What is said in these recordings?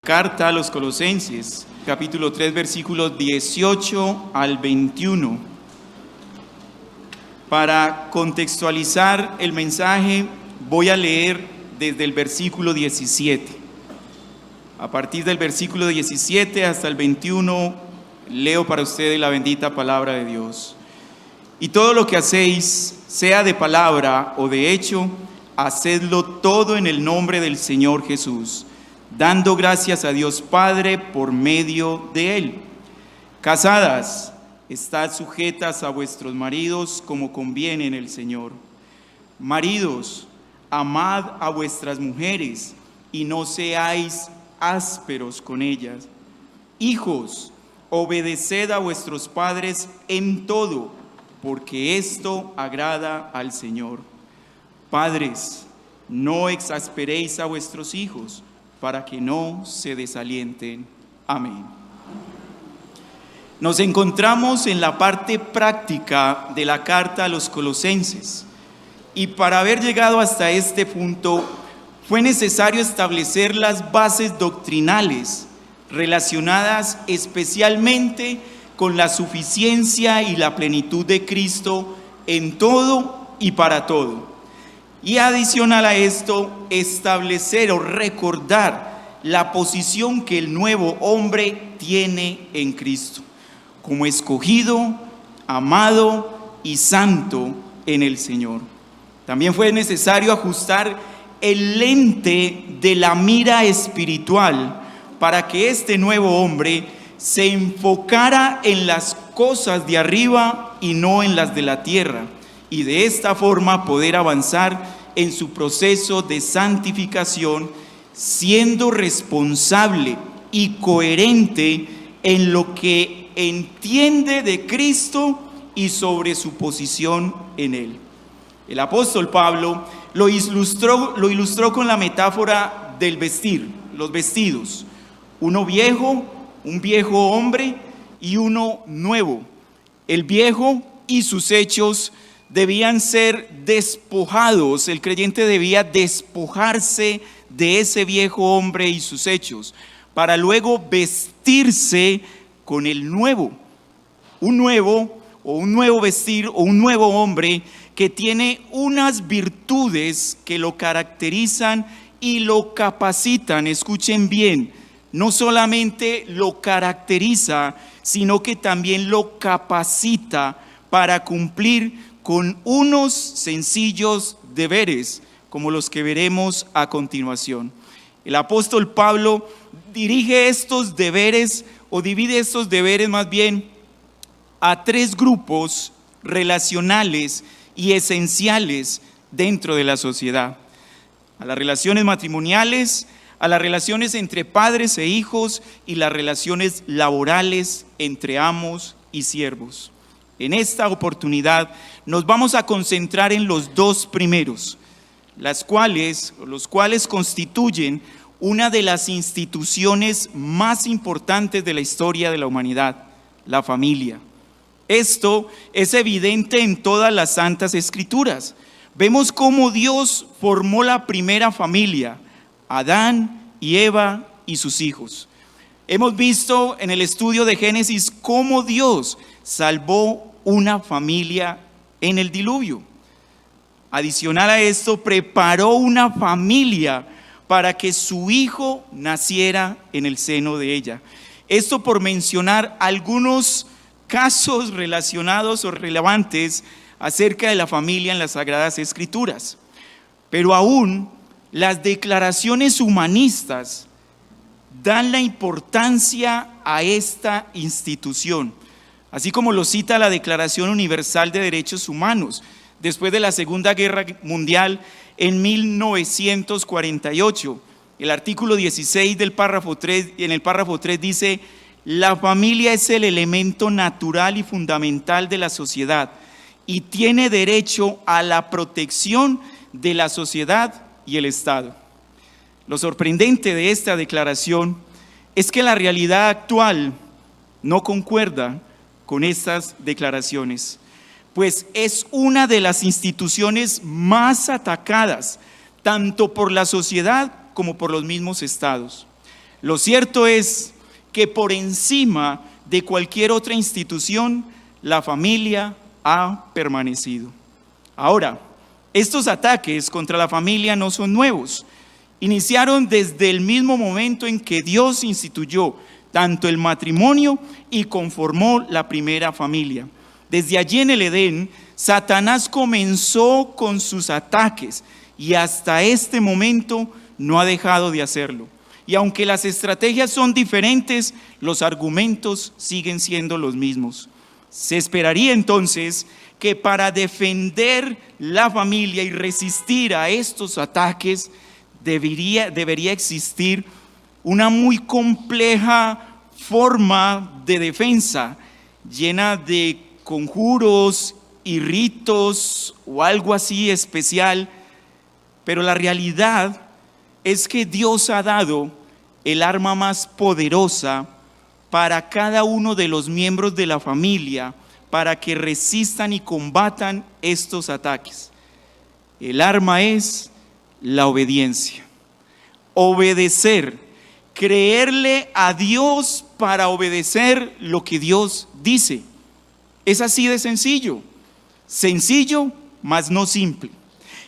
Carta a los Colosenses, capítulo 3, versículos 18 al 21. Para contextualizar el mensaje, voy a leer desde el versículo 17. A partir del versículo 17 hasta el 21, leo para ustedes la bendita palabra de Dios. Y todo lo que hacéis, sea de palabra o de hecho, hacedlo todo en el nombre del Señor Jesús, dando gracias a Dios Padre por medio de Él. Casadas, estad sujetas a vuestros maridos como conviene en el Señor. Maridos, amad a vuestras mujeres y no seáis ásperos con ellas. Hijos, obedeced a vuestros padres en todo, porque esto agrada al Señor. Padres, no exasperéis a vuestros hijos, para que no se desalienten. Amén. Nos encontramos en la parte práctica de la carta a los Colosenses, y para haber llegado hasta este punto fue necesario establecer las bases doctrinales relacionadas especialmente con la suficiencia y la plenitud de Cristo en todo y para todo. Y adicional a esto, establecer o recordar la posición que el nuevo hombre tiene en Cristo, como escogido, amado y santo en el Señor. También fue necesario ajustar el lente de la mira espiritual para que este nuevo hombre se enfocara en las cosas de arriba y no en las de la tierra, y de esta forma poder avanzar en su proceso de santificación, siendo responsable y coherente en lo que entiende de Cristo y sobre su posición en Él. El apóstol Pablo lo ilustró con la metáfora del vestir, los vestidos. Uno viejo, un viejo hombre y uno nuevo. El viejo y sus hechos debían ser despojados. El creyente debía despojarse de ese viejo hombre y sus hechos, para luego vestirse con el nuevo. Un nuevo vestir o un nuevo hombre que tiene unas virtudes que lo caracterizan y lo capacitan. Escuchen bien, no solamente lo caracteriza, sino que también lo capacita para cumplir con unos sencillos deberes, como los que veremos a continuación. El apóstol Pablo divide estos deberes más bien a tres grupos relacionales y esenciales dentro de la sociedad: a las relaciones matrimoniales, a las relaciones entre padres e hijos y las relaciones laborales entre amos y siervos. En esta oportunidad nos vamos a concentrar en los dos primeros, los cuales constituyen una de las instituciones más importantes de la historia de la humanidad, la familia. Esto es evidente en todas las santas escrituras. Vemos cómo Dios formó la primera familia, Adán y Eva y sus hijos. Hemos visto en el estudio de Génesis cómo Dios salvó una familia en el diluvio. Adicional a esto, preparó una familia para que su hijo naciera en el seno de ella. Esto por mencionar algunos casos relacionados o relevantes acerca de la familia en las Sagradas Escrituras. Pero aún las declaraciones humanistas dan la importancia a esta institución, así como lo cita la Declaración Universal de Derechos Humanos, después de la Segunda Guerra Mundial en 1948. El artículo 16 del párrafo 3, en el párrafo 3 dice: la familia es el elemento natural y fundamental de la sociedad y tiene derecho a la protección de la sociedad y el Estado. Lo sorprendente de esta declaración es que la realidad actual no concuerda con estas declaraciones, pues es una de las instituciones más atacadas, tanto por la sociedad como por los mismos estados. Lo cierto es que por encima de cualquier otra institución, la familia ha permanecido. Ahora, estos ataques contra la familia no son nuevos. Iniciaron desde el mismo momento en que Dios instituyó tanto el matrimonio y conformó la primera familia. Desde allí en el Edén, Satanás comenzó con sus ataques y hasta este momento no ha dejado de hacerlo. Y aunque las estrategias son diferentes, los argumentos siguen siendo los mismos. Se esperaría entonces que para defender la familia y resistir a estos ataques debería existir una muy compleja forma de defensa, llena de conjuros y ritos o algo así especial. Pero la realidad es que Dios ha dado el arma más poderosa para cada uno de los miembros de la familia para que resistan y combatan estos ataques. El arma es la obediencia. Obedecer, creerle a Dios para obedecer lo que Dios dice. Es así de sencillo. Sencillo, mas no simple.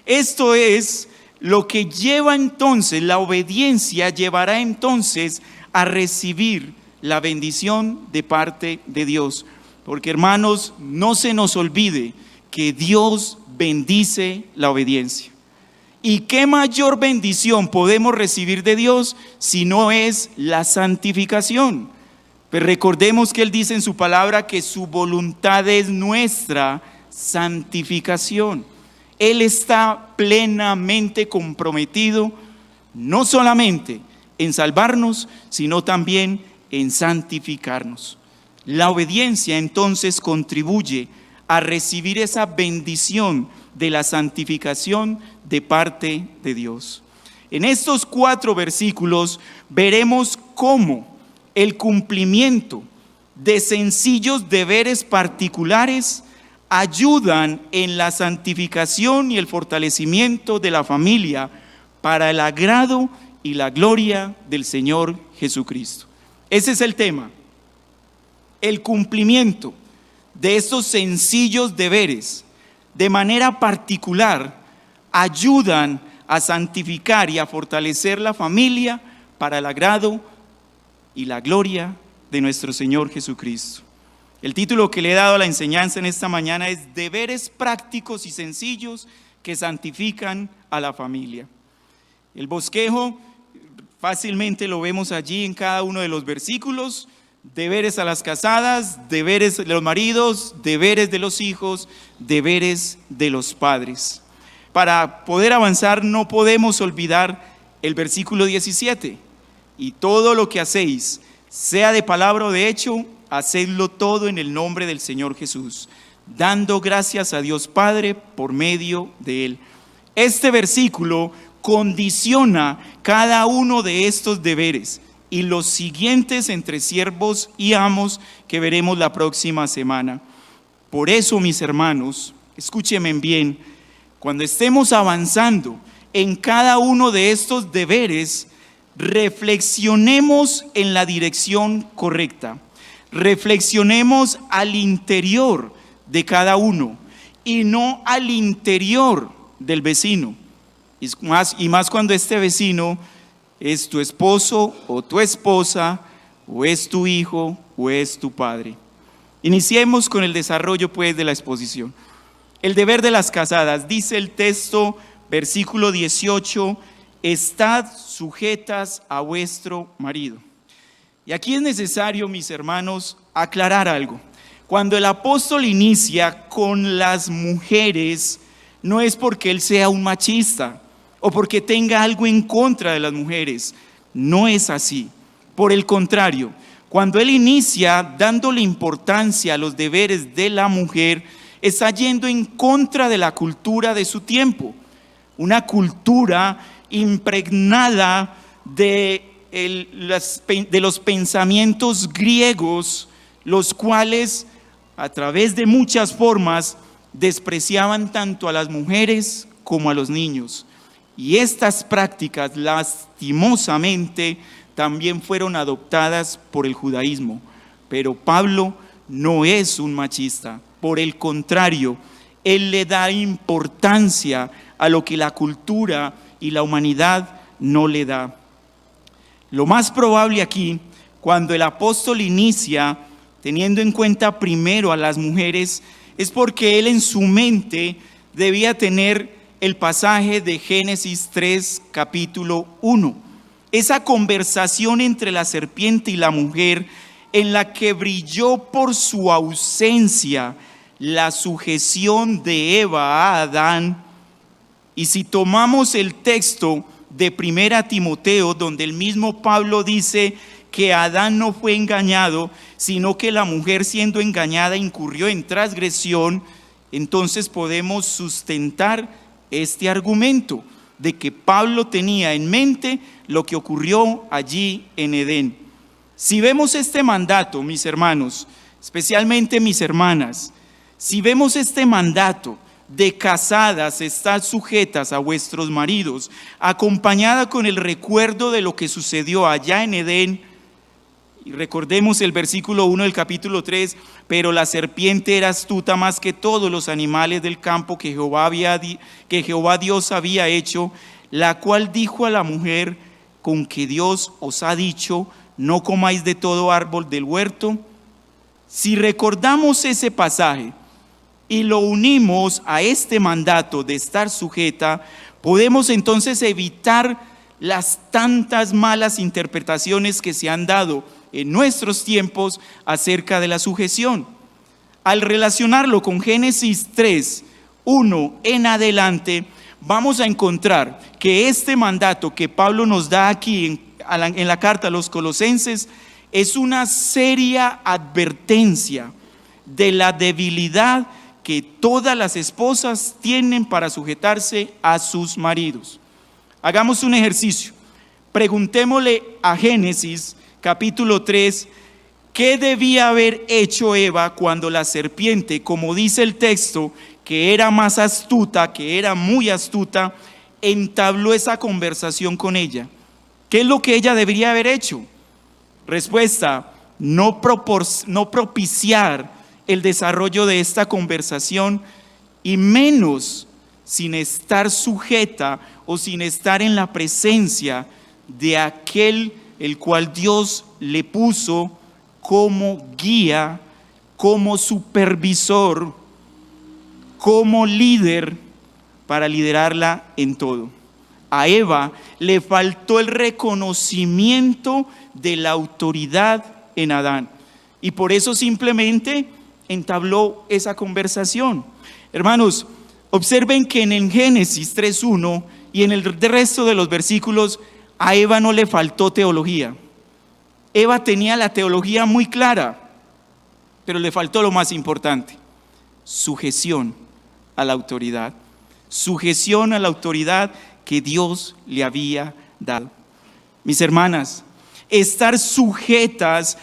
Esto es lo que lleva entonces, la obediencia llevará entonces a recibir la bendición de parte de Dios. Porque hermanos, no se nos olvide que Dios bendice la obediencia. ¿Y qué mayor bendición podemos recibir de Dios si no es la santificación? Pues recordemos que Él dice en su palabra que su voluntad es nuestra santificación. Él está plenamente comprometido no solamente en salvarnos, sino también en santificarnos. La obediencia entonces contribuye a recibir esa bendición de la santificación de parte de Dios. En estos 4 versículos veremos cómo el cumplimiento de sencillos deberes particulares ayudan en la santificación y el fortalecimiento de la familia para el agrado y la gloria del Señor Jesucristo. Ese es el tema. El cumplimiento de estos sencillos deberes de manera particular ayudan a santificar y a fortalecer la familia para el agrado y la gloria de nuestro Señor Jesucristo. El título que le he dado a la enseñanza en esta mañana es Deberes prácticos y sencillos que santifican a la familia. El bosquejo fácilmente lo vemos allí en cada uno de los versículos. Deberes a las casadas, deberes de los maridos, deberes de los hijos, deberes de los padres. Para poder avanzar no podemos olvidar el versículo 17. Y todo lo que hacéis, sea de palabra o de hecho, hacedlo todo en el nombre del Señor Jesús, dando gracias a Dios Padre por medio de Él. Este versículo condiciona cada uno de estos deberes y los siguientes entre siervos y amos que veremos la próxima semana. Por eso, mis hermanos, escúchenme bien, cuando estemos avanzando en cada uno de estos deberes, reflexionemos en la dirección correcta. Reflexionemos al interior de cada uno y no al interior del vecino. Y más cuando este vecino es tu esposo o tu esposa, o es tu hijo o es tu padre. Iniciemos con el desarrollo pues de la exposición. El deber de las casadas, dice el texto, versículo 18, estad sujetas a vuestro marido. Y aquí es necesario, mis hermanos, aclarar algo. Cuando el apóstol inicia con las mujeres, no es porque él sea un machista o porque tenga algo en contra de las mujeres. No es así. Por el contrario, cuando él inicia dándole importancia a los deberes de la mujer, está yendo en contra de la cultura de su tiempo. Una cultura impregnada de los pensamientos griegos, los cuales a través de muchas formas despreciaban tanto a las mujeres como a los niños. Y estas prácticas lastimosamente también fueron adoptadas por el judaísmo. Pero Pablo no es un machista, por el contrario, él le da importancia a lo que la cultura y la humanidad no le da. Lo más probable aquí, cuando el apóstol inicia teniendo en cuenta primero a las mujeres, es porque él en su mente debía tener el pasaje de Génesis 3, capítulo 1. Esa conversación entre la serpiente y la mujer, en la que brilló por su ausencia la sujeción de Eva a Adán. Y si tomamos el texto de 1 Timoteo, donde el mismo Pablo dice que Adán no fue engañado, sino que la mujer, siendo engañada, incurrió en transgresión, entonces podemos sustentar este argumento de que Pablo tenía en mente lo que ocurrió allí en Edén. Si vemos este mandato, mis hermanos, especialmente mis hermanas, si vemos este mandato de casadas, estar sujetas a vuestros maridos, acompañada con el recuerdo de lo que sucedió allá en Edén, y recordemos el versículo 1 del capítulo 3, pero la serpiente era astuta más que todos los animales del campo que Jehová Dios había hecho, la cual dijo a la mujer: con que Dios os ha dicho, no comáis de todo árbol del huerto. Si recordamos ese pasaje y lo unimos a este mandato de estar sujeta, podemos entonces evitar las tantas malas interpretaciones que se han dado en nuestros tiempos acerca de la sujeción. Al relacionarlo con Génesis 3, 1 en adelante, vamos a encontrar que este mandato que Pablo nos da aquí en la carta a los Colosenses es una seria advertencia de la debilidad que todas las esposas tienen para sujetarse a sus maridos. Hagamos un ejercicio. Preguntémosle a Génesis capítulo 3, ¿qué debía haber hecho Eva cuando la serpiente, como dice el texto, que era más astuta, que era muy astuta, entabló esa conversación con ella? ¿Qué es lo que ella debería haber hecho? Respuesta: no propiciar el desarrollo de esta conversación, y menos sin estar sujeta o sin estar en la presencia de aquel el cual Dios le puso como guía, como supervisor, como líder para liderarla en todo. A Eva le faltó el reconocimiento de la autoridad en Adán, y por eso simplemente entabló esa conversación. Hermanos, observen que en el Génesis 3:1 y en el resto de los versículos, a Eva no le faltó teología. Eva tenía la teología muy clara, pero le faltó lo más importante: sujeción a la autoridad. Sujeción a la autoridad que Dios le había dado. Mis hermanas, estar sujetas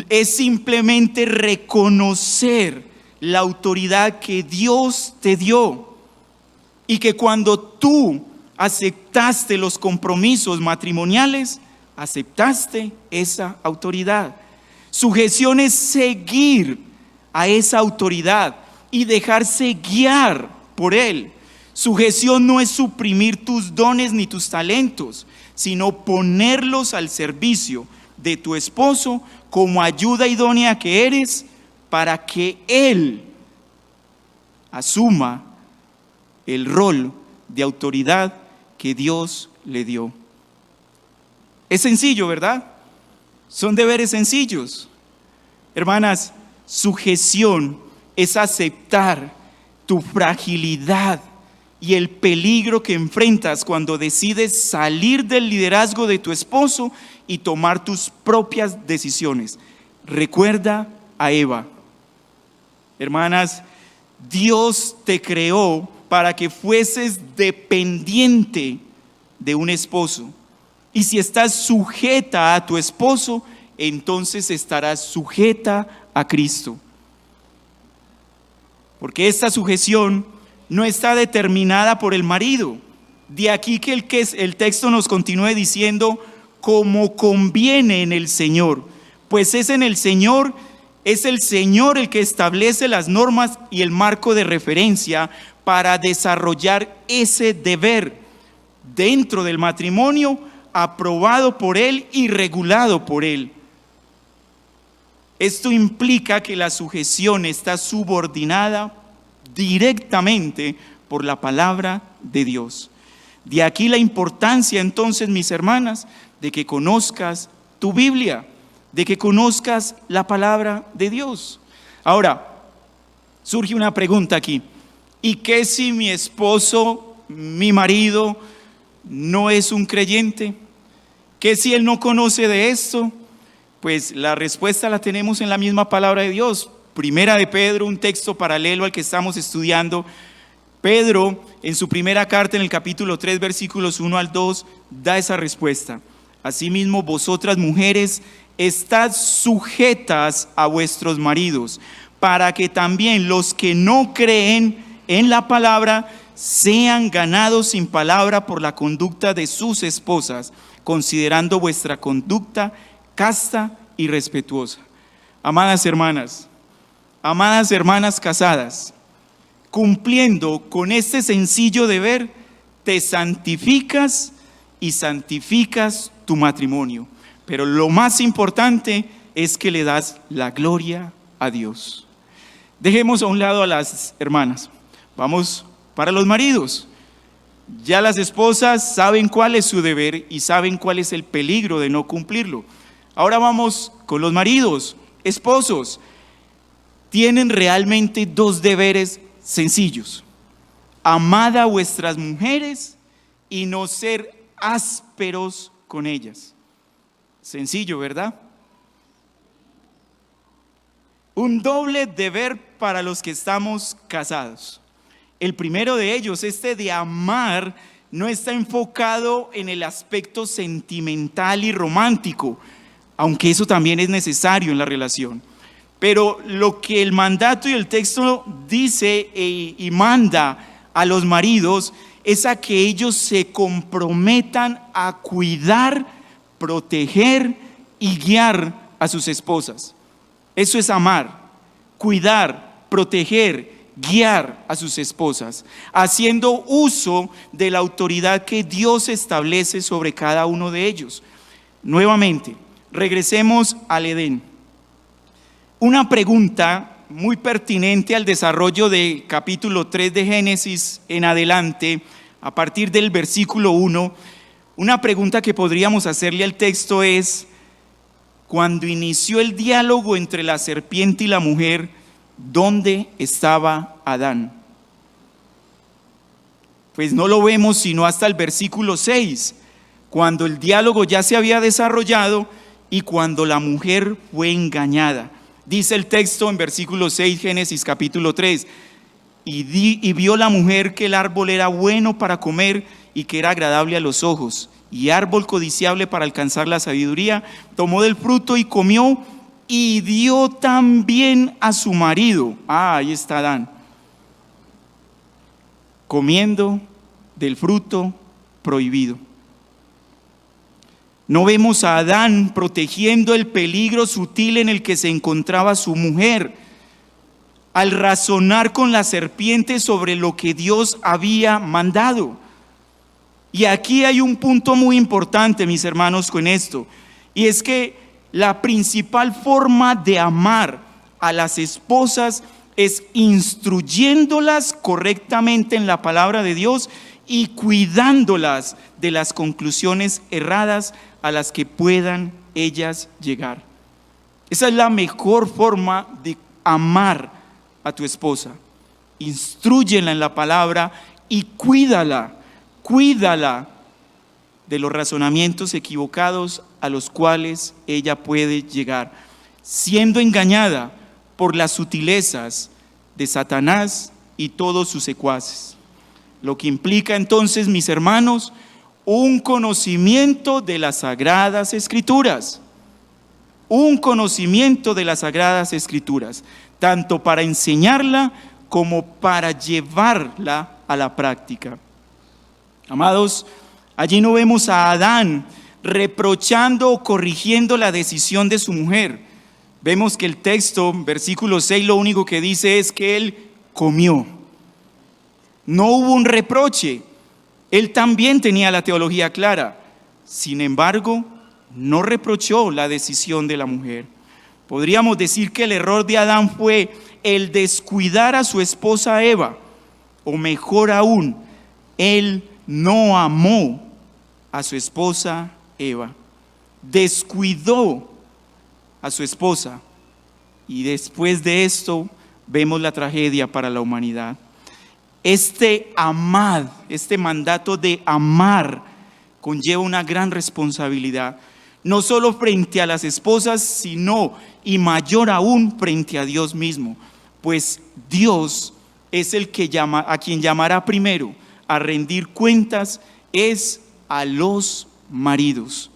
es simplemente reconocer la autoridad que Dios te dio, y que cuando tú aceptaste los compromisos matrimoniales, aceptaste esa autoridad. Sujeción es seguir a esa autoridad y dejarse guiar por él. Sujeción no es suprimir tus dones ni tus talentos, sino ponerlos al servicio de tu esposo como ayuda idónea que eres, para que él asuma el rol de autoridad que Dios le dio. Es sencillo, ¿verdad? Son deberes sencillos. Hermanas, sujeción es aceptar tu fragilidad y el peligro que enfrentas cuando decides salir del liderazgo de tu esposo y tomar tus propias decisiones. Recuerda a Eva. Hermanas, Dios te creó para que fueses dependiente de un esposo. Y si estás sujeta a tu esposo, entonces estarás sujeta a Cristo. Porque esta sujeción no está determinada por el marido. De aquí que el texto nos continúe diciendo: como conviene en el Señor, pues es el Señor el que establece las normas y el marco de referencia para desarrollar ese deber dentro del matrimonio, aprobado por Él y regulado por Él. Esto implica que la sujeción está subordinada directamente por la palabra de Dios. De aquí la importancia entonces, mis hermanas, de que conozcas tu Biblia, de que conozcas la palabra de Dios. Ahora, surge una pregunta aquí. ¿Y qué si mi esposo, mi marido, no es un creyente? ¿Qué si él no conoce de esto? Pues la respuesta la tenemos en la misma palabra de Dios. Primera de Pedro, un texto paralelo al que estamos estudiando. Pedro, en su primera carta, en el capítulo 3, versículos 1 al 2, da esa respuesta. Asimismo, vosotras mujeres, estad sujetas a vuestros maridos, para que también los que no creen en la palabra sean ganados sin palabra por la conducta de sus esposas, considerando vuestra conducta casta y respetuosa. Amadas hermanas casadas, cumpliendo con este sencillo deber, te santificas y santificas tu matrimonio. Pero lo más importante es que le das la gloria a Dios. Dejemos a un lado a las hermanas. Vamos para los maridos. Ya las esposas saben cuál es su deber y saben cuál es el peligro de no cumplirlo. Ahora vamos con los maridos, esposos. Tienen realmente dos deberes sencillos: amad a vuestras mujeres y no ser ásperos con ellas. Sencillo, ¿verdad? Un doble deber para los que estamos casados. El primero de ellos, este de amar, no está enfocado en el aspecto sentimental y romántico, aunque eso también es necesario en la relación. Pero lo que el mandato y el texto dice y manda a los maridos es a que ellos se comprometan a cuidar, proteger y guiar a sus esposas. Eso es amar, cuidar, proteger, guiar a sus esposas, haciendo uso de la autoridad que Dios establece sobre cada uno de ellos. Nuevamente, regresemos al Edén. Una pregunta muy pertinente al desarrollo de capítulo 3 de Génesis en adelante, a partir del versículo 1, una pregunta que podríamos hacerle al texto es: cuando inició el diálogo entre la serpiente y la mujer, ¿dónde estaba Adán? Pues no lo vemos sino hasta el versículo 6, cuando el diálogo ya se había desarrollado y cuando la mujer fue engañada. Dice el texto en versículo 6, Génesis capítulo 3, y vio la mujer que el árbol era bueno para comer y que era agradable a los ojos, y árbol codiciable para alcanzar la sabiduría, tomó del fruto y comió, y dio también a su marido. Ahí está Adán, comiendo del fruto prohibido. No vemos a Adán protegiendo el peligro sutil en el que se encontraba su mujer, al razonar con la serpiente sobre lo que Dios había mandado. Y aquí hay un punto muy importante, mis hermanos, con esto, y es que la principal forma de amar a las esposas es instruyéndolas correctamente en la palabra de Dios y cuidándolas de las conclusiones erradas a las que puedan ellas llegar. Esa es la mejor forma de amar a tu esposa. Instrúyela en la palabra y cuídala de los razonamientos equivocados a los cuales ella puede llegar, siendo engañada por las sutilezas de Satanás y todos sus secuaces. Lo que implica entonces, mis hermanos, un conocimiento de las Sagradas Escrituras. Un conocimiento de las Sagradas Escrituras, tanto para enseñarla como para llevarla a la práctica. Amados, allí no vemos a Adán reprochando o corrigiendo la decisión de su mujer. Vemos que el texto, versículo 6, lo único que dice es que él comió. No hubo un reproche. Él también tenía la teología clara. Sin embargo, no reprochó la decisión de la mujer. Podríamos decir que el error de Adán fue el descuidar a su esposa Eva, o mejor aún, él no amó a su esposa Eva. Descuidó a su esposa. Y después de esto vemos la tragedia para la humanidad. Este mandato de amar conlleva una gran responsabilidad, no solo frente a las esposas, sino y mayor aún frente a Dios mismo, pues Dios es el que llama, a quien llamará primero a rendir cuentas es a los maridos.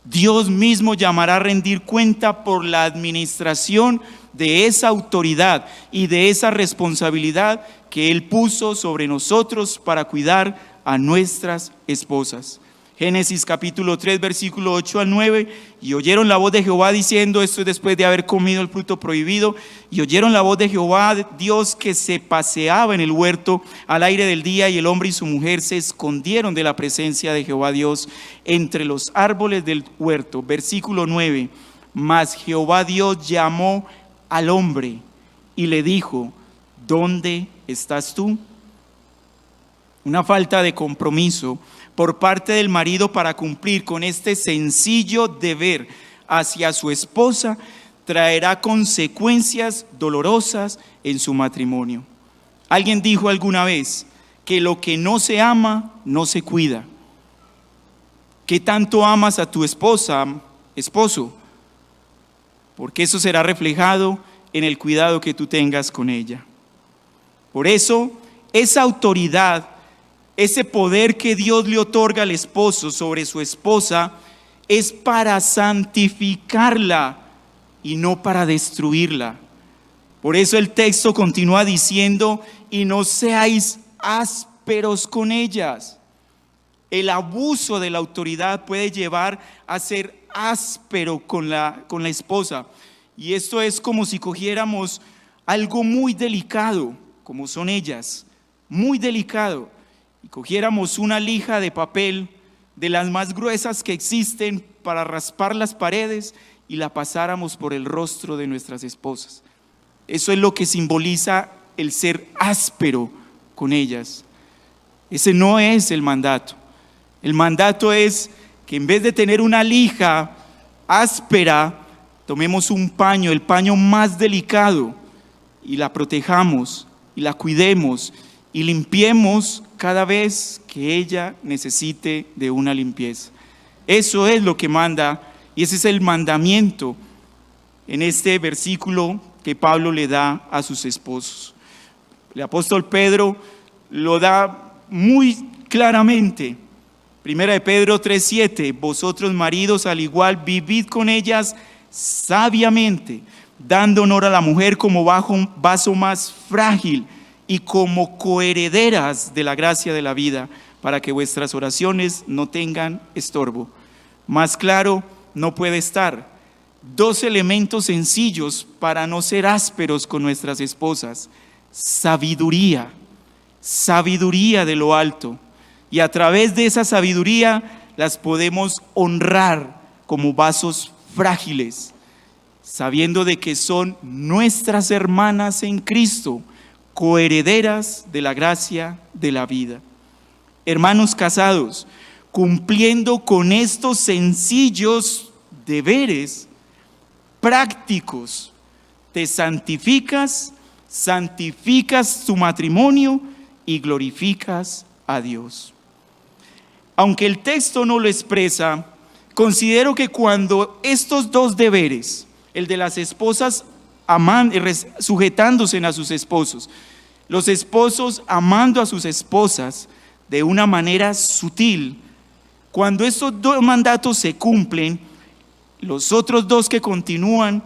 Dios mismo llamará a rendir cuenta por la administración de esa autoridad y de esa responsabilidad que Él puso sobre nosotros para cuidar a nuestras esposas. Génesis capítulo 3, versículo 8 al 9, y oyeron la voz de Jehová diciendo, esto es después de haber comido el fruto prohibido, y oyeron la voz de Jehová Dios que se paseaba en el huerto al aire del día, y el hombre y su mujer se escondieron de la presencia de Jehová Dios entre los árboles del huerto. Versículo 9, mas Jehová Dios llamó al hombre y le dijo, ¿dónde estás tú? Una falta de compromiso por parte del marido para cumplir con este sencillo deber hacia su esposa traerá consecuencias dolorosas en su matrimonio. Alguien dijo alguna vez que lo que no se ama no se cuida. ¿Qué tanto amas a tu esposa, esposo? Porque eso será reflejado en el cuidado que tú tengas con ella. Por eso, esa autoridad, ese poder que Dios le otorga al esposo sobre su esposa es para santificarla y no para destruirla. Por eso el texto continúa diciendo, y no seáis ásperos con ellas. El abuso de la autoridad puede llevar a ser áspero con la esposa. Y esto es como si cogiéramos algo muy delicado, como son ellas, muy delicado, y cogiéramos una lija de papel de las más gruesas que existen para raspar las paredes y la pasáramos por el rostro de nuestras esposas. Eso es lo que simboliza el ser áspero con ellas. Ese no es el mandato. El mandato es que en vez de tener una lija áspera, tomemos un paño, el paño más delicado, y la protejamos y la cuidemos y limpiemos cada vez que ella necesite de una limpieza. Eso es lo que manda, y ese es el mandamiento en este versículo que Pablo le da a sus esposos. El apóstol Pedro lo da muy claramente. Primera de Pedro 3:7, vosotros maridos al igual vivid con ellas sabiamente, dando honor a la mujer como vaso más frágil y como coherederas de la gracia de la vida, para que vuestras oraciones no tengan estorbo. Más claro no puede estar. Dos elementos sencillos para no ser ásperos con nuestras esposas: sabiduría de lo alto, y a través de esa sabiduría las podemos honrar como vasos frágiles, sabiendo de que son nuestras hermanas en Cristo, coherederas de la gracia de la vida. Hermanos casados, cumpliendo con estos sencillos deberes prácticos, te santificas tu matrimonio y glorificas a Dios. Aunque el texto no lo expresa, considero que cuando estos dos deberes, el de las esposas sujetándose a sus esposos, los esposos amando a sus esposas de una manera sutil, cuando estos dos mandatos se cumplen, los otros dos que continúan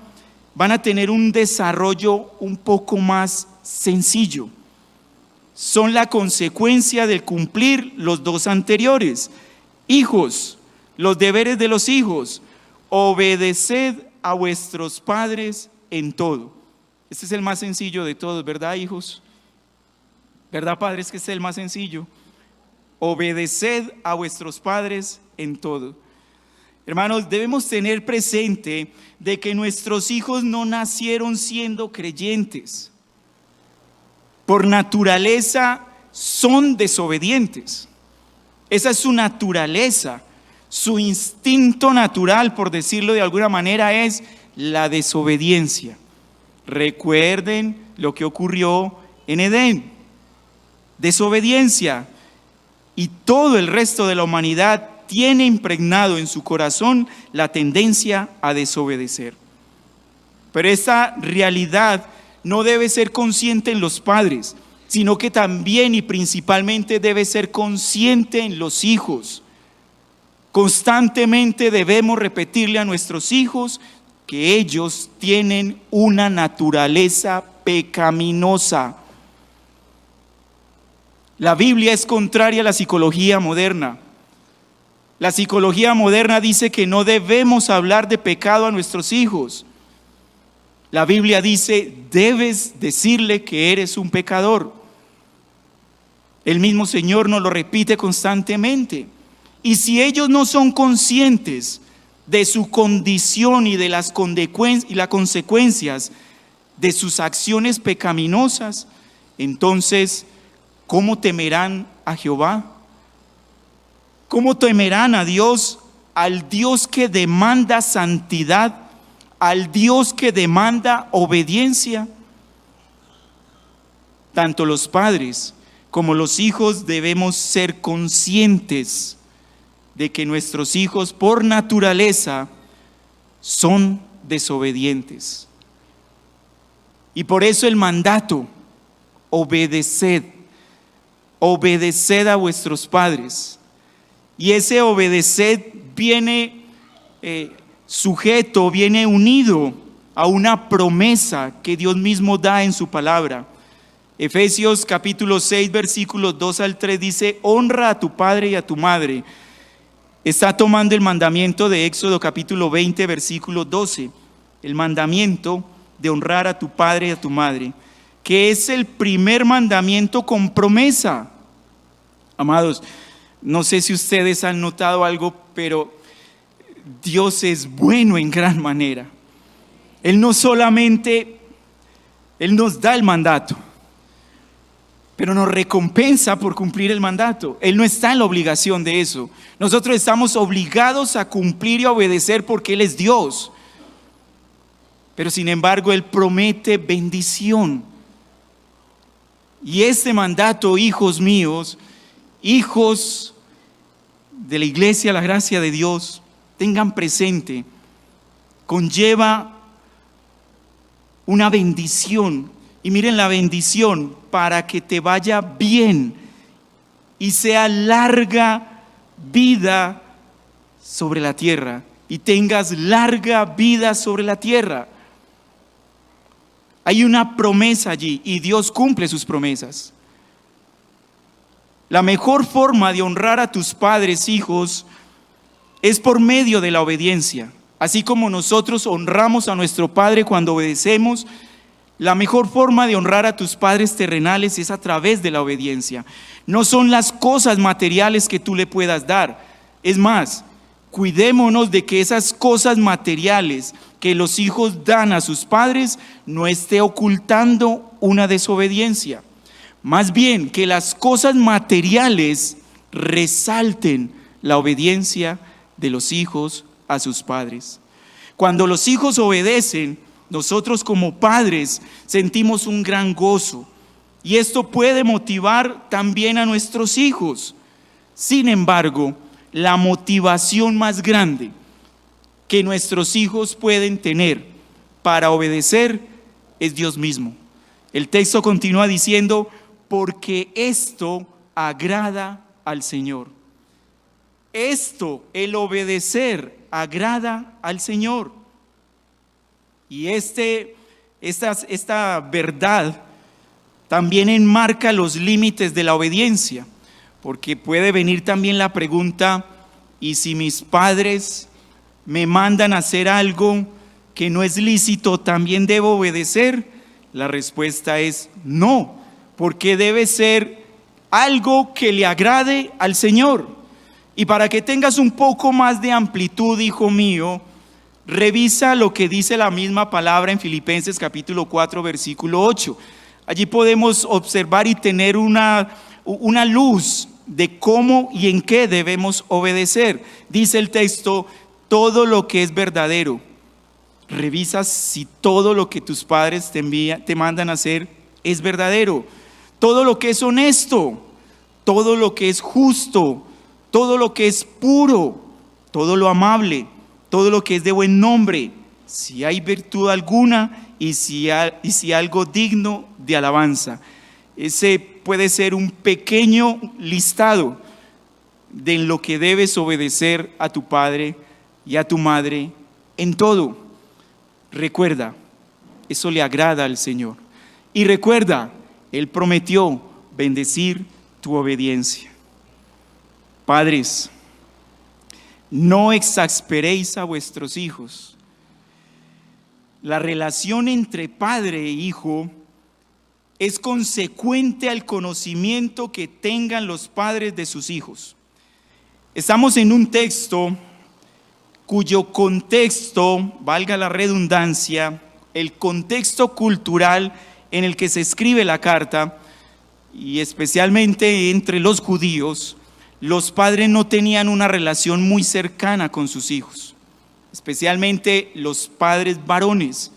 van a tener un desarrollo un poco más sencillo. Son la consecuencia del cumplir los dos anteriores. Hijos, Los deberes de los hijos: obedeced a vuestros padres en todo. Este es el más sencillo de todos, ¿verdad, hijos? ¿Verdad, padres, que este es el más sencillo? Obedeced a vuestros padres en todo. Hermanos, debemos tener presente de que nuestros hijos no nacieron siendo creyentes. Por naturaleza son desobedientes. Esa es su naturaleza. Su instinto natural, por decirlo de alguna manera, es la desobediencia. Recuerden lo que ocurrió en Edén. Desobediencia. Y todo el resto de la humanidad tiene impregnado en su corazón la tendencia a desobedecer. Pero esta realidad no debe ser consciente en los padres, sino que también y principalmente debe ser consciente en los hijos. Constantemente debemos repetirle a nuestros hijos que ellos tienen una naturaleza pecaminosa. La Biblia es contraria a la psicología moderna. La psicología moderna dice que no debemos hablar de pecado a nuestros hijos. La Biblia dice: debes decirle que eres un pecador. El mismo Señor nos lo repite constantemente. Y si ellos no son conscientes de su condición y de las consecuencias de sus acciones pecaminosas, entonces, ¿cómo temerán a Jehová? ¿Cómo temerán a Dios, al Dios que demanda santidad, al Dios que demanda obediencia? Tanto los padres como los hijos debemos ser conscientes de que nuestros hijos por naturaleza son desobedientes. Y por eso el mandato: obedeced a vuestros padres. Y ese obedeced viene sujeto, viene unido a una promesa que Dios mismo da en su palabra. Efesios capítulo 6 versículos 2 al 3 dice: honra a tu padre y a tu madre. Está tomando el mandamiento de Éxodo capítulo 20 versículo 12, el mandamiento de honrar a tu padre y a tu madre, que es el primer mandamiento con promesa. Amados, no sé si ustedes han notado algo, pero Dios es bueno en gran manera. Él no solamente, Él nos da el mandato, pero nos recompensa por cumplir el mandato. Él no está en la obligación de eso. Nosotros estamos obligados a cumplir y a obedecer porque Él es Dios. Pero sin embargo, Él promete bendición. Y este mandato, hijos míos, hijos de la iglesia, la gracia de Dios, tengan presente, conlleva una bendición. Y miren la bendición: para que te vaya bien y sea larga vida sobre la tierra, y tengas larga vida sobre la tierra. Hay una promesa allí y Dios cumple sus promesas. La mejor forma de honrar a tus padres, hijos, es por medio de la obediencia. Así como nosotros honramos a nuestro Padre cuando obedecemos, la mejor forma de honrar a tus padres terrenales es a través de la obediencia. No son las cosas materiales que tú le puedas dar. Es más, cuidémonos de que esas cosas materiales que los hijos dan a sus padres no esté ocultando una desobediencia. Más bien, que las cosas materiales resalten la obediencia de los hijos a sus padres. Cuando los hijos obedecen, nosotros como padres sentimos un gran gozo, y esto puede motivar también a nuestros hijos. Sin embargo, la motivación más grande que nuestros hijos pueden tener para obedecer es Dios mismo. El texto continúa diciendo: porque esto agrada al Señor. Esto, el obedecer, agrada al Señor. Y esta verdad también enmarca los límites de la obediencia, porque puede venir también la pregunta: Y si mis padres me mandan a hacer algo que no es lícito, ¿también debo obedecer? La respuesta es no, porque debe ser algo que le agrade al Señor. Y para que tengas un poco más de amplitud, hijo mío, revisa lo que dice la misma palabra en Filipenses capítulo 4, versículo 8. Allí podemos observar y tener una luz de cómo y en qué debemos obedecer. Dice el texto, todo lo que es verdadero. Revisa si todo lo que tus padres te mandan a hacer es verdadero. Todo lo que es honesto, todo lo que es justo, todo lo que es puro, todo lo amable, todo lo que es de buen nombre, si hay virtud alguna y si algo digno de alabanza. Ese puede ser un pequeño listado de lo que debes obedecer a tu padre y a tu madre en todo. Recuerda, eso le agrada al Señor. Y recuerda, Él prometió bendecir tu obediencia. Padres, no exasperéis a vuestros hijos. La relación entre padre e hijo es consecuente al conocimiento que tengan los padres de sus hijos. Estamos en un texto cuyo contexto, valga la redundancia, el contexto cultural en el que se escribe la carta, y especialmente entre los judíos, los padres no tenían una relación muy cercana con sus hijos, especialmente los padres varones,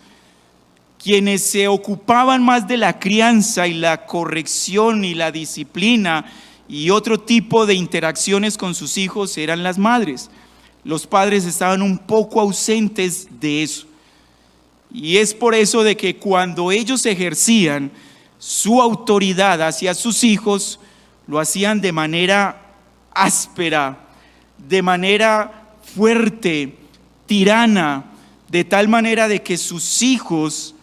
quienes se ocupaban más de la crianza y la corrección y la disciplina y otro tipo de interacciones con sus hijos eran las madres. Los padres estaban un poco ausentes de eso. Y es por eso de que cuando ellos ejercían su autoridad hacia sus hijos, lo hacían de manera áspera, de manera fuerte, tirana, de tal manera de que sus hijos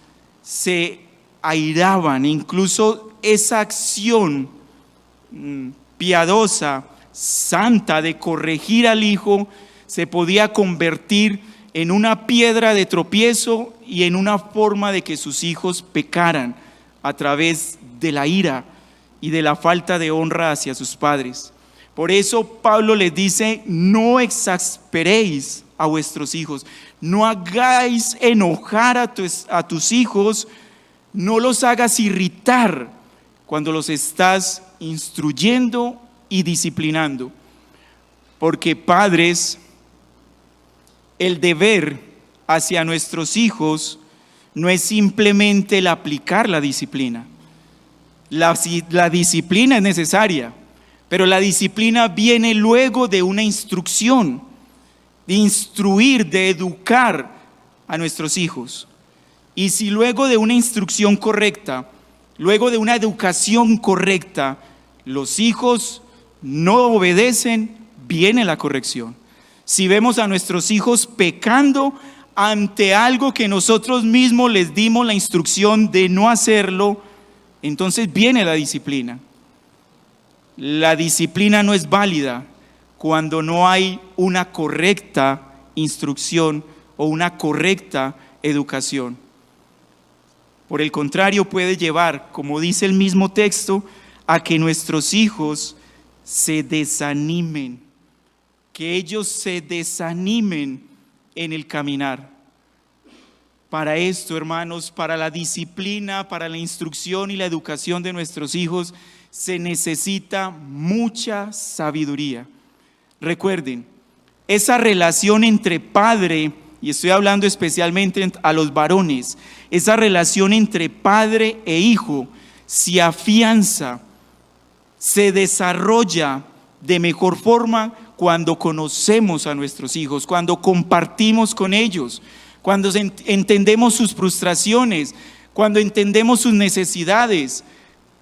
se airaban. Incluso esa acción piadosa, santa de corregir al hijo se podía convertir en una piedra de tropiezo y en una forma de que sus hijos pecaran a través de la ira y de la falta de honra hacia sus padres. Por eso Pablo les dice, no exasperéis a vuestros hijos, no hagáis enojar a tus hijos, no los hagas irritar cuando los estás instruyendo y disciplinando. Porque padres, el deber hacia nuestros hijos no es simplemente el aplicar la disciplina. La disciplina es necesaria, pero la disciplina viene luego de una instrucción, de instruir, de educar a nuestros hijos. Y si luego de una instrucción correcta, luego de una educación correcta, los hijos no obedecen, viene la corrección. Si vemos a nuestros hijos pecando ante algo que nosotros mismos les dimos la instrucción de no hacerlo, entonces viene la disciplina. La disciplina no es válida cuando no hay una correcta instrucción o una correcta educación. Por el contrario, puede llevar, como dice el mismo texto, a que nuestros hijos se desanimen, que ellos se desanimen en el caminar. Para esto, hermanos, para la disciplina, para la instrucción y la educación de nuestros hijos, se necesita mucha sabiduría. Recuerden, esa relación entre padre, y estoy hablando especialmente a los varones, esa relación entre padre e hijo se afianza, se desarrolla de mejor forma cuando conocemos a nuestros hijos, cuando compartimos con ellos, cuando entendemos sus frustraciones, cuando entendemos sus necesidades,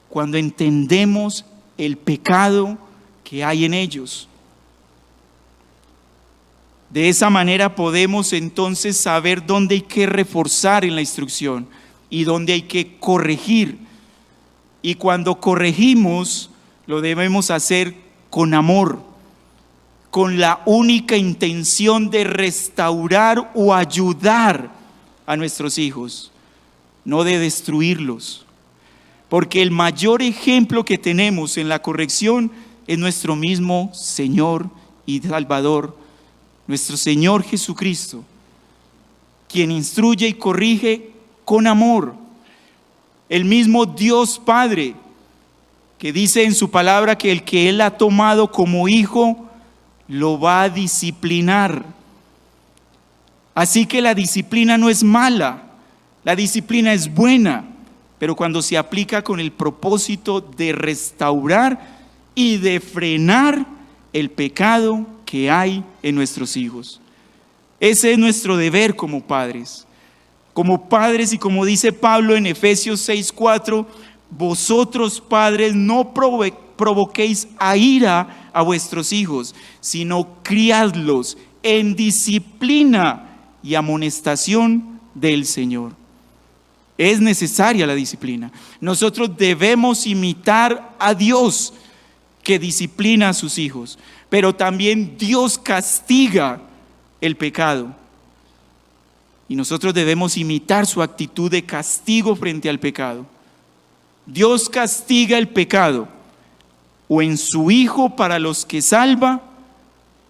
cuando entendemos el pecado que hay en ellos. De esa manera podemos entonces saber dónde hay que reforzar en la instrucción y dónde hay que corregir. Y cuando corregimos, lo debemos hacer con amor, con la única intención de restaurar o ayudar a nuestros hijos, no de destruirlos. Porque el mayor ejemplo que tenemos en la corrección es nuestro mismo Señor y Salvador, nuestro Señor Jesucristo, quien instruye y corrige con amor. El mismo Dios Padre, que dice en su palabra que el que Él ha tomado como hijo, lo va a disciplinar. Así que la disciplina no es mala, la disciplina es buena, pero cuando se aplica con el propósito de restaurar y de frenar el pecado que hay en nuestros hijos. Ese es nuestro deber como padres. Como padres, y como dice Pablo en Efesios 6:4, vosotros padres no provoquéis a ira a vuestros hijos, sino criadlos en disciplina y amonestación del Señor. Es necesaria la disciplina. Nosotros debemos imitar a Dios, que disciplina a sus hijos, pero también Dios castiga el pecado. Y nosotros debemos imitar su actitud de castigo frente al pecado. Dios castiga el pecado, o en su Hijo para los que salva,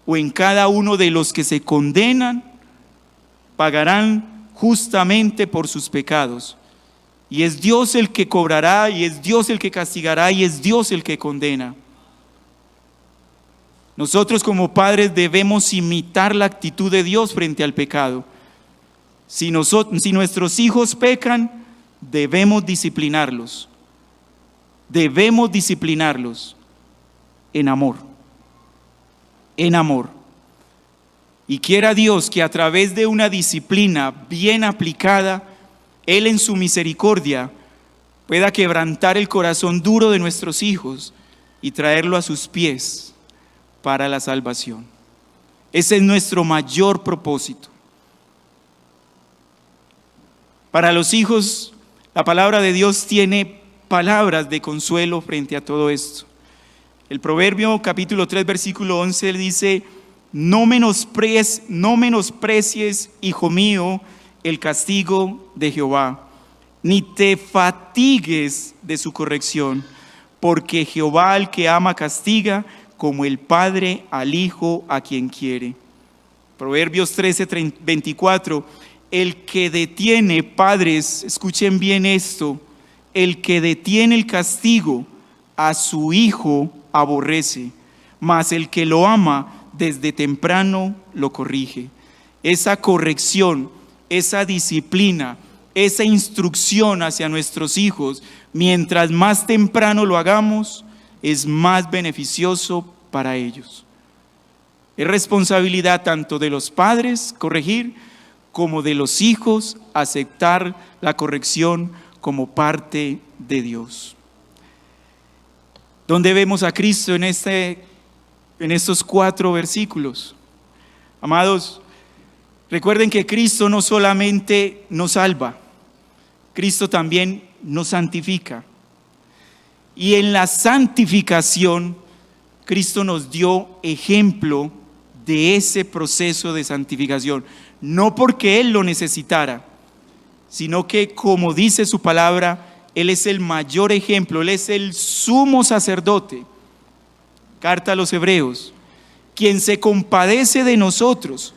o en cada uno de los que se condenan, pagarán justamente por sus pecados. Y es Dios el que cobrará, y es Dios el que castigará, y es Dios el que condena. Nosotros como padres debemos imitar la actitud de Dios frente al pecado. Si nuestros hijos pecan, debemos disciplinarlos. Debemos disciplinarlos en amor. En amor. Y quiera Dios que a través de una disciplina bien aplicada, Él en su misericordia pueda quebrantar el corazón duro de nuestros hijos y traerlo a sus pies para la salvación. Ese es nuestro mayor propósito. Para los hijos, la palabra de Dios tiene palabras de consuelo frente a todo esto. El Proverbio capítulo 3 versículo 11 dice: no menosprecies, hijo mío, el castigo de Jehová, ni te fatigues de su corrección, porque Jehová al que ama castiga, como el padre al hijo a quien quiere. Proverbios 13:24, el que detiene, padres, escuchen bien esto, el que detiene el castigo a su hijo aborrece, mas el que lo ama desde temprano lo corrige. Esa corrección, esa disciplina, esa instrucción hacia nuestros hijos, mientras más temprano lo hagamos, es más beneficioso para ellos. Es responsabilidad tanto de los padres corregir, como de los hijos aceptar la corrección como parte de Dios. ¿Dónde vemos a Cristo en estos 4 versículos? Amados, recuerden que Cristo no solamente nos salva, Cristo también nos santifica. Y en la santificación, Cristo nos dio ejemplo de ese proceso de santificación. No porque Él lo necesitara, sino que, como dice su palabra, Él es el mayor ejemplo, Él es el sumo sacerdote. Carta a los Hebreos, quien se compadece de nosotros,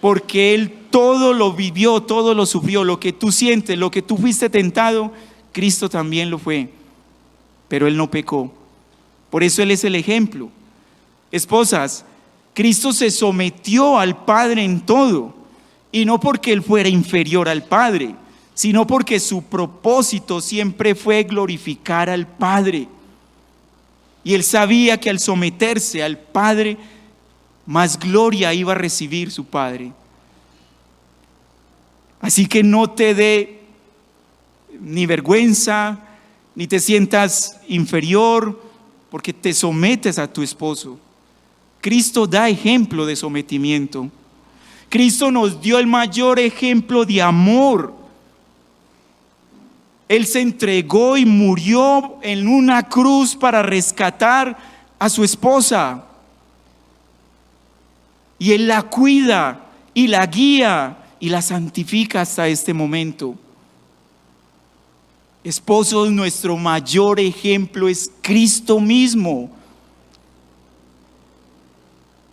porque Él todo lo vivió, todo lo sufrió, lo que tú sientes, lo que tú fuiste tentado, Cristo también lo fue. Pero Él no pecó. Por eso Él es el ejemplo. Esposas, Cristo se sometió al Padre en todo, y no porque Él fuera inferior al Padre, sino porque su propósito siempre fue glorificar al Padre. Y Él sabía que al someterse al Padre, más gloria iba a recibir su Padre. Así que no te dé ni vergüenza, ni te sientas inferior porque te sometes a tu esposo. Cristo da ejemplo de sometimiento. Cristo nos dio el mayor ejemplo de amor. Él se entregó y murió en una cruz para rescatar a su esposa. Y Él la cuida y la guía y la santifica hasta este momento. Esposos, nuestro mayor ejemplo es Cristo mismo.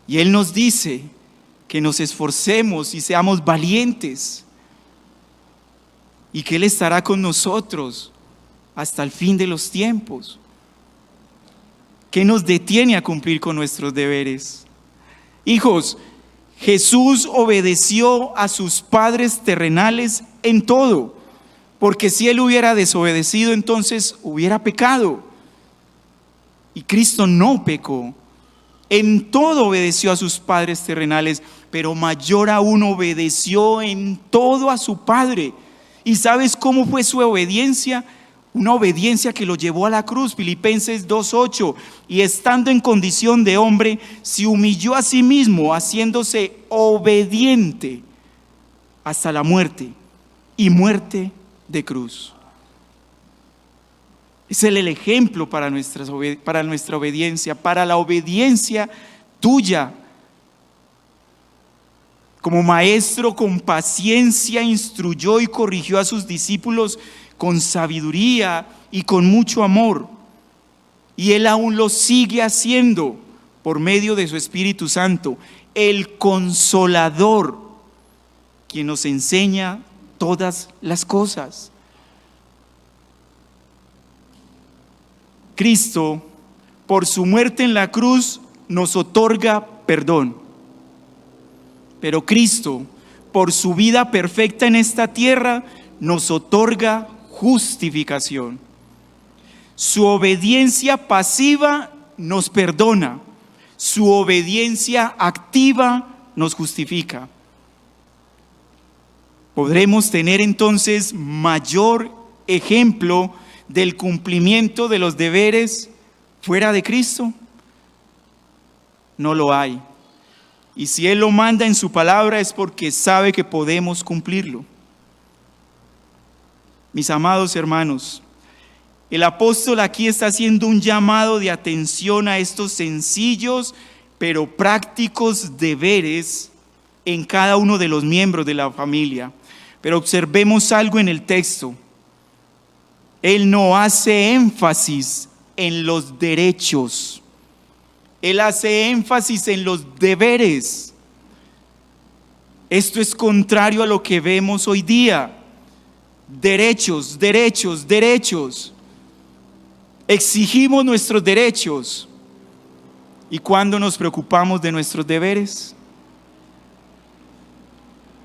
Y Él nos dice que nos esforcemos y seamos valientes, y que Él estará con nosotros hasta el fin de los tiempos. ¿Qué nos detiene a cumplir con nuestros deberes? Hijos, Jesús obedeció a sus padres terrenales en todo, porque si Él hubiera desobedecido, entonces hubiera pecado. Y Cristo no pecó. En todo obedeció a sus padres terrenales, pero mayor aún obedeció en todo a su Padre. ¿Y sabes cómo fue su obediencia? Una obediencia que lo llevó a la cruz. Filipenses 2:8. Y estando en condición de hombre, se humilló a sí mismo, haciéndose obediente hasta la muerte, y muerte de cruz. Es el ejemplo para nuestra obediencia, para la obediencia tuya. Como maestro, con paciencia instruyó y corrigió a sus discípulos con sabiduría y con mucho amor. Y Él aún lo sigue haciendo por medio de su Espíritu Santo, el Consolador, quien nos enseña todas las cosas. Cristo, por su muerte en la cruz, nos otorga perdón. Pero Cristo, por su vida perfecta en esta tierra, nos otorga justificación. Su obediencia pasiva nos perdona. Su obediencia activa nos justifica. ¿Podremos tener entonces mayor ejemplo del cumplimiento de los deberes fuera de Cristo? No lo hay. Y si Él lo manda en su palabra es porque sabe que podemos cumplirlo. Mis amados hermanos, el apóstol aquí está haciendo un llamado de atención a estos sencillos pero prácticos deberes en cada uno de los miembros de la familia. Pero observemos algo en el texto. Él no hace énfasis en los derechos. Él hace énfasis en los deberes. Esto es contrario a lo que vemos hoy día. Derechos, derechos, derechos. Exigimos nuestros derechos. ¿Y cuándo nos preocupamos de nuestros deberes?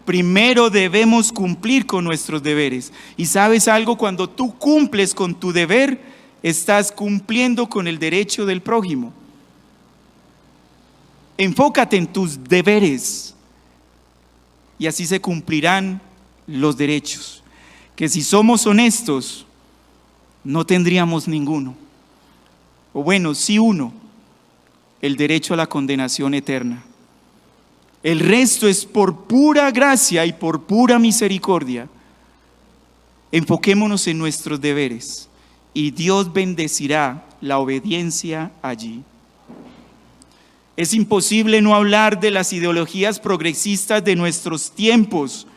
Primero debemos cumplir con nuestros deberes. Y sabes algo, cuando tú cumples con tu deber, estás cumpliendo con el derecho del prójimo. Enfócate en tus deberes y así se cumplirán los derechos, que si somos honestos no tendríamos ninguno, o bueno, sí uno, el derecho a la condenación eterna. El resto es por pura gracia y por pura misericordia. Enfoquémonos en nuestros deberes y Dios bendecirá la obediencia allí. Es imposible no hablar de las ideologías progresistas de nuestros tiempos,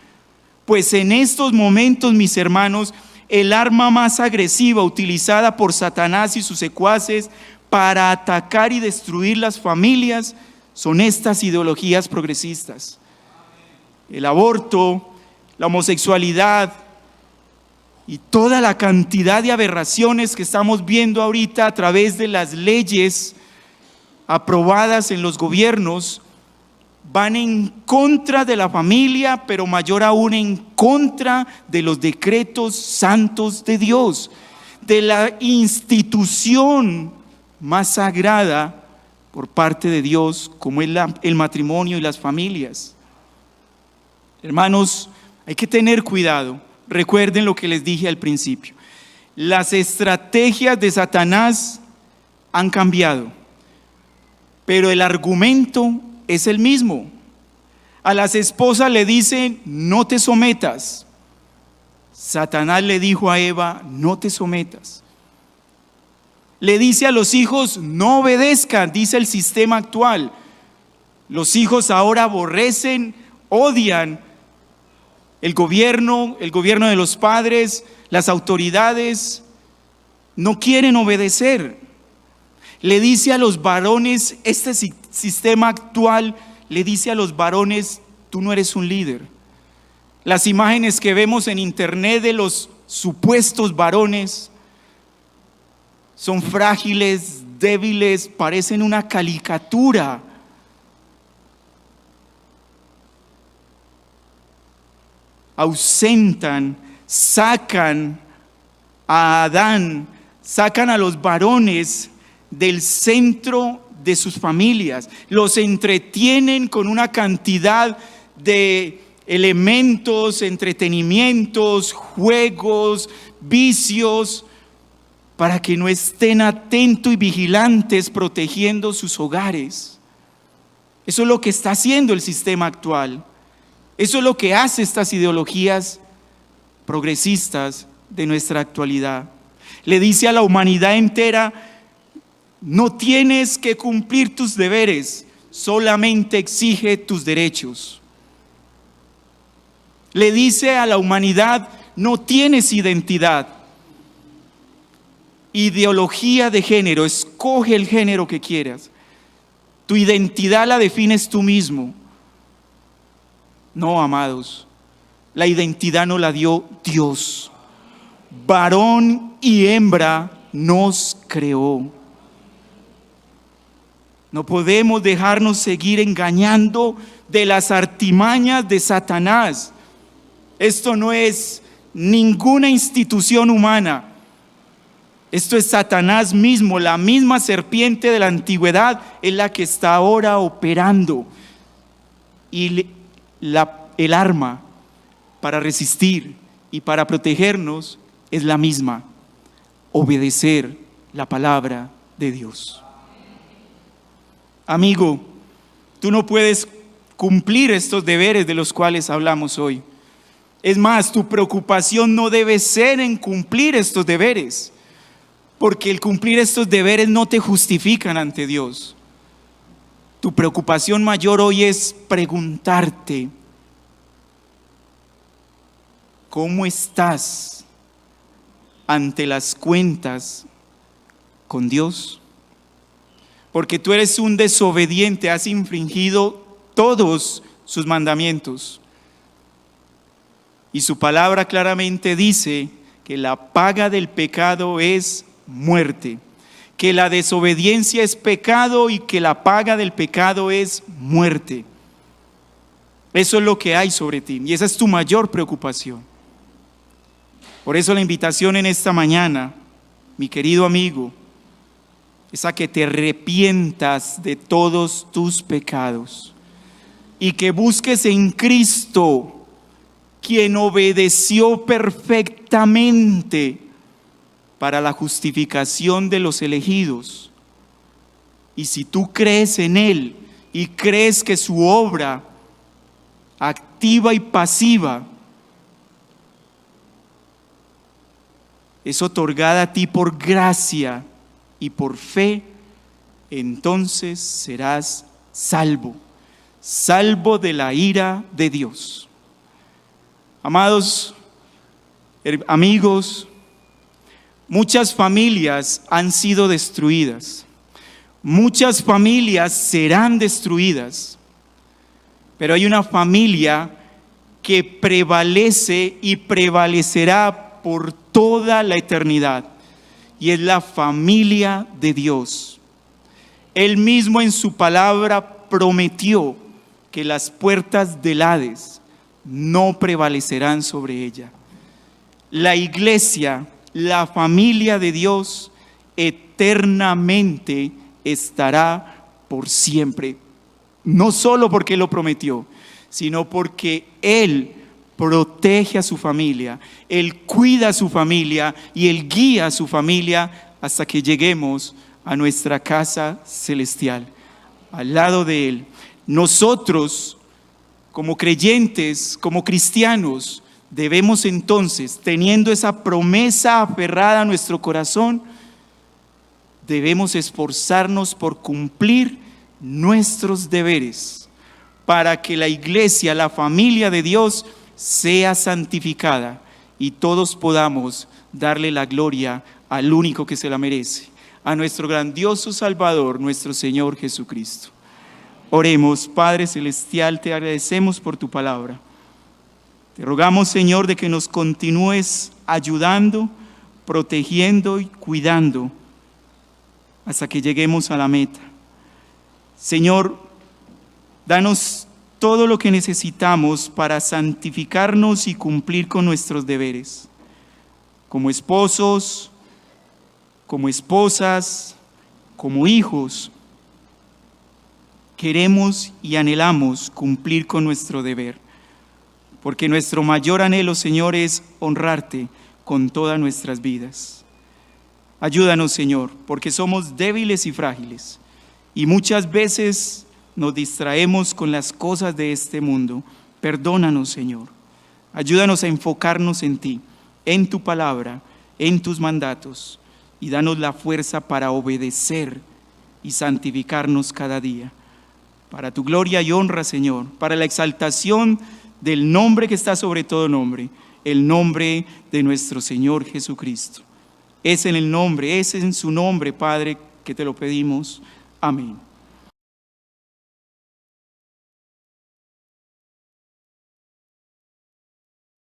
pues en estos momentos, mis hermanos, el arma más agresiva utilizada por Satanás y sus secuaces para atacar y destruir las familias son estas ideologías progresistas. El aborto, la homosexualidad y toda la cantidad de aberraciones que estamos viendo ahorita a través de las leyes aprobadas en los gobiernos van en contra de la familia, pero mayor aún en contra de los decretos santos de Dios, de la institución más sagrada por parte de Dios, como es el matrimonio y las familias. Hermanos, hay que tener cuidado. Recuerden lo que les dije al principio. Las estrategias de Satanás han cambiado, pero el argumento es el mismo. A las esposas le dicen, no te sometas. Satanás le dijo a Eva, no te sometas. Le dice a los hijos, no obedezcan, dice el sistema actual. Los hijos ahora aborrecen, odian el gobierno de los padres, las autoridades, no quieren obedecer. Le dice a los varones, este sistema actual le dice a los varones: tú no eres un líder. Las imágenes que vemos en internet de los supuestos varones son frágiles, débiles, parecen una caricatura. Ausentan, sacan a Adán, sacan a los varones del centro de sus familias, los entretienen con una cantidad de elementos, entretenimientos, juegos, vicios, para que no estén atentos y vigilantes protegiendo sus hogares. Eso es lo que está haciendo el sistema actual. Eso es lo que hace estas ideologías progresistas de nuestra actualidad. Le dice a la humanidad entera: no tienes que cumplir tus deberes, solamente exige tus derechos. Le dice a la humanidad: no tienes identidad, ideología de género, escoge el género que quieras. Tu identidad la defines tú mismo. No, amados, la identidad nos la dio Dios. Varón y hembra nos creó. No podemos dejarnos seguir engañando de las artimañas de Satanás. Esto no es ninguna institución humana. Esto es Satanás mismo, la misma serpiente de la antigüedad es la que está ahora operando. Y el arma para resistir y para protegernos es la misma: obedecer la palabra de Dios. Amigo, tú no puedes cumplir estos deberes de los cuales hablamos hoy. Es más, tu preocupación no debe ser en cumplir estos deberes, porque el cumplir estos deberes no te justifican ante Dios. Tu preocupación mayor hoy es preguntarte: ¿cómo estás ante las cuentas con Dios? Porque tú eres un desobediente, has infringido todos sus mandamientos. Y su palabra claramente dice que la paga del pecado es muerte, que la desobediencia es pecado y que la paga del pecado es muerte. Eso es lo que hay sobre ti y esa es tu mayor preocupación. Por eso la invitación en esta mañana, mi querido amigo, es a que te arrepientas de todos tus pecados y que busques en Cristo, quien obedeció perfectamente para la justificación de los elegidos. Y si tú crees en Él y crees que su obra activa y pasiva es otorgada a ti por gracia y por fe, entonces serás salvo, salvo de la ira de Dios. Amados amigos, muchas familias han sido destruidas, muchas familias serán destruidas, pero hay una familia que prevalece y prevalecerá por toda la eternidad, y es la familia de Dios. Él mismo en su palabra prometió que las puertas del Hades no prevalecerán sobre ella. La iglesia, la familia de Dios, eternamente estará por siempre. No solo porque Él lo prometió, sino porque Él protege a su familia, Él cuida a su familia y Él guía a su familia hasta que lleguemos a nuestra casa celestial, al lado de Él. Nosotros, como creyentes, como cristianos, debemos entonces, teniendo esa promesa aferrada a nuestro corazón, debemos esforzarnos por cumplir nuestros deberes para que la iglesia, la familia de Dios, sea santificada y todos podamos darle la gloria al único que se la merece, a nuestro grandioso Salvador, nuestro Señor Jesucristo. Oremos. Padre Celestial, te agradecemos por tu palabra. Te rogamos, Señor, de que nos continúes ayudando, protegiendo y cuidando hasta que lleguemos a la meta. Señor, danos todo lo que necesitamos para santificarnos y cumplir con nuestros deberes, como esposos, como esposas, como hijos. Queremos y anhelamos cumplir con nuestro deber, porque nuestro mayor anhelo, Señor, es honrarte con todas nuestras vidas. Ayúdanos, Señor, porque somos débiles y frágiles, y muchas veces nos distraemos con las cosas de este mundo. Perdónanos, Señor. Ayúdanos a enfocarnos en ti, en tu palabra, en tus mandatos, y danos la fuerza para obedecer y santificarnos cada día. Para tu gloria y honra, Señor, para la exaltación del nombre que está sobre todo nombre, el nombre de nuestro Señor Jesucristo. Es en su nombre, Padre, que te lo pedimos. Amén.